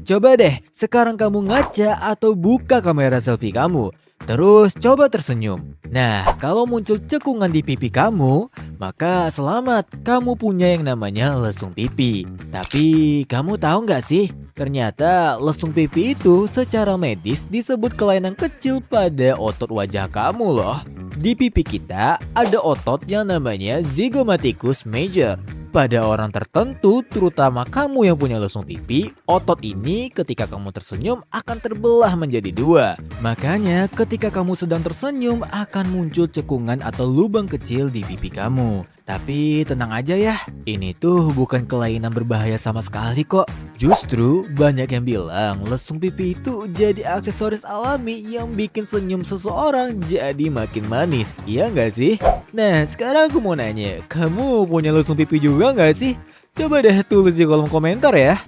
Coba deh, sekarang kamu ngaca atau buka kamera selfie kamu. Terus coba tersenyum. Nah, kalau muncul cekungan di pipi kamu, maka selamat, kamu punya yang namanya lesung pipi. Tapi, kamu tahu nggak sih? Ternyata lesung pipi itu secara medis disebut kelainan kecil pada otot wajah kamu loh. Di pipi kita ada otot yang namanya zygomaticus major. Pada orang tertentu, terutama kamu yang punya lesung pipi, otot ini ketika kamu tersenyum akan terbelah menjadi dua. Makanya ketika kamu sedang tersenyum akan muncul cekungan atau lubang kecil di pipi kamu. Tapi tenang aja ya, ini tuh bukan kelainan berbahaya sama sekali kok. Justru banyak yang bilang lesung pipi itu jadi aksesoris alami yang bikin senyum seseorang jadi makin manis. Iya nggak sih? Nah sekarang aku mau nanya, kamu punya lesung pipi juga nggak sih? Coba deh tulis di kolom komentar ya.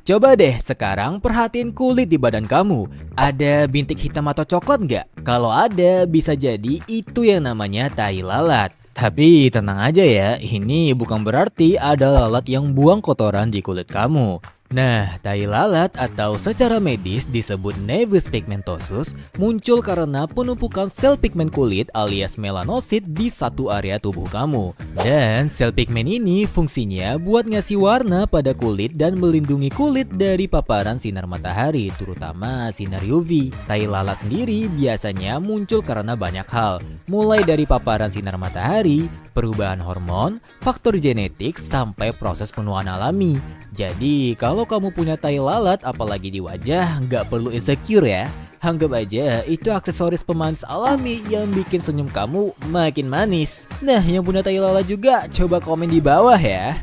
Coba deh sekarang perhatiin kulit di badan kamu. Ada bintik hitam atau coklat nggak? Kalau ada, bisa jadi itu yang namanya tai lalat. Tapi tenang aja ya, ini bukan berarti ada lalat yang buang kotoran di kulit kamu. Nah, tai lalat atau secara medis disebut nevus pigmentosus muncul karena penumpukan sel pigmen kulit alias melanosit di satu area tubuh kamu. Dan sel pigmen ini fungsinya buat ngasih warna pada kulit dan melindungi kulit dari paparan sinar matahari, terutama sinar UV. Tai lalat sendiri biasanya muncul karena banyak hal, mulai dari paparan sinar matahari, perubahan hormon, faktor genetik, sampai proses penuaan alami. Jadi kalau kamu punya tai lalat apalagi di wajah, nggak perlu insecure ya. Anggap aja itu aksesoris pemanis alami yang bikin senyum kamu makin manis. Nah yang punya tai lalat juga coba komen di bawah ya.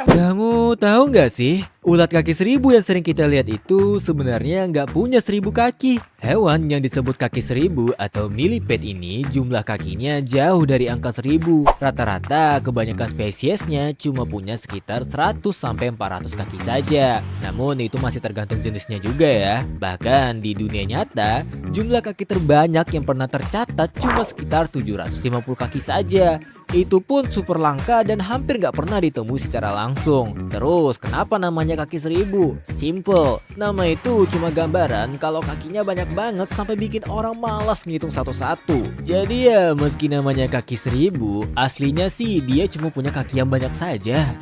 Kamu tahu nggak sih? Ulat kaki seribu yang sering kita lihat itu sebenarnya nggak punya 1000 kaki. Hewan yang disebut kaki seribu atau millipede ini jumlah kakinya jauh dari angka 1000. Rata-rata kebanyakan spesiesnya cuma punya sekitar 100-400 kaki saja. Namun itu masih tergantung jenisnya juga ya. Bahkan di dunia nyata, jumlah kaki terbanyak yang pernah tercatat cuma sekitar 750 kaki saja. Itu pun super langka dan hampir nggak pernah ditemui secara langsung. Terus kenapa namanya kaki seribu? Simple, nama itu cuma gambaran kalau kakinya banyak banget sampai bikin orang malas ngitung satu-satu. Jadi ya meski namanya kaki seribu, aslinya sih dia cuma punya kaki yang banyak saja.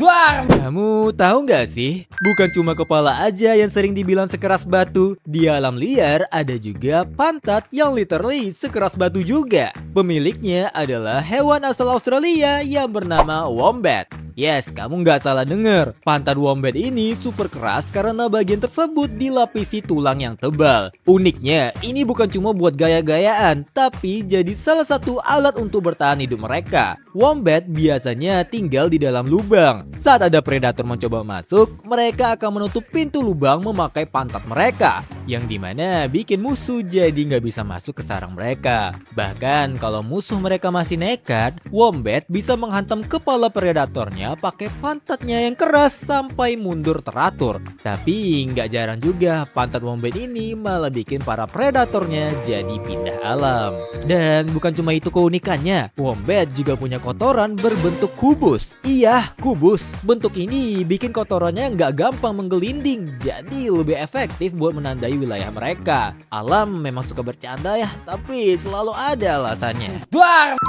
Kamu tahu nggak sih? Bukan cuma kepala aja yang sering dibilang sekeras batu. Di alam liar ada juga pantat yang literally sekeras batu juga. Pemiliknya adalah hewan asal Australia yang bernama wombat. Yes, kamu nggak salah dengar. Pantat wombat ini super keras karena bagian tersebut dilapisi tulang yang tebal. Uniknya, ini bukan cuma buat gaya-gayaan, tapi jadi salah satu alat untuk bertahan hidup mereka. Wombat biasanya tinggal di dalam lubang. Saat ada predator mencoba masuk, mereka akan menutup pintu lubang memakai pantat mereka, yang dimana bikin musuh jadi nggak bisa masuk ke sarang mereka. Bahkan kalau musuh mereka masih nekat, wombat bisa menghantam kepala predatornya pakai pantatnya yang keras sampai mundur teratur. Tapi nggak jarang juga pantat wombat ini malah bikin para predatornya jadi pindah alam. Dan bukan cuma itu keunikannya, wombat juga punya kotoran berbentuk kubus. Iya, kubus. Bentuk ini bikin kotorannya nggak gampang menggelinding, jadi lebih efektif buat menandai wilayah mereka. Alam memang suka bercanda ya, tapi selalu ada alasannya.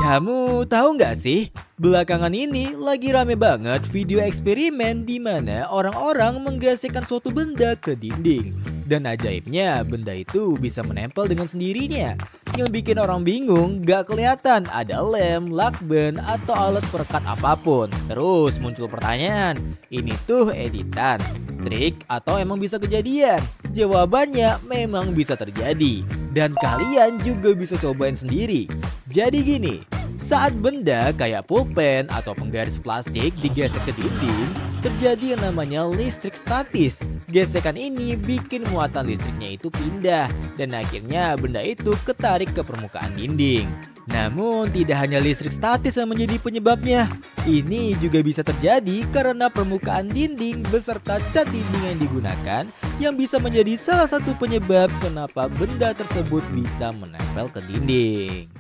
Kamu tahu nggak sih? Belakangan ini lagi rame banget video eksperimen di mana orang-orang menggesekkan suatu benda ke dinding. Dan ajaibnya benda itu bisa menempel dengan sendirinya. Yang bikin orang bingung gak kelihatan ada lem, lakban, atau alat perekat apapun. Terus muncul pertanyaan, ini tuh editan, trik, atau emang bisa kejadian? Jawabannya memang bisa terjadi. Dan kalian juga bisa cobain sendiri. Jadi gini, saat benda kayak pulpen atau penggaris plastik digesek ke dinding, terjadi yang namanya listrik statis. Gesekan ini bikin muatan listriknya itu pindah, dan akhirnya benda itu ketarik ke permukaan dinding. Namun tidak hanya listrik statis yang menjadi penyebabnya. Ini juga bisa terjadi karena permukaan dinding beserta cat dinding yang digunakan yang bisa menjadi salah satu penyebab kenapa benda tersebut bisa menempel ke dinding.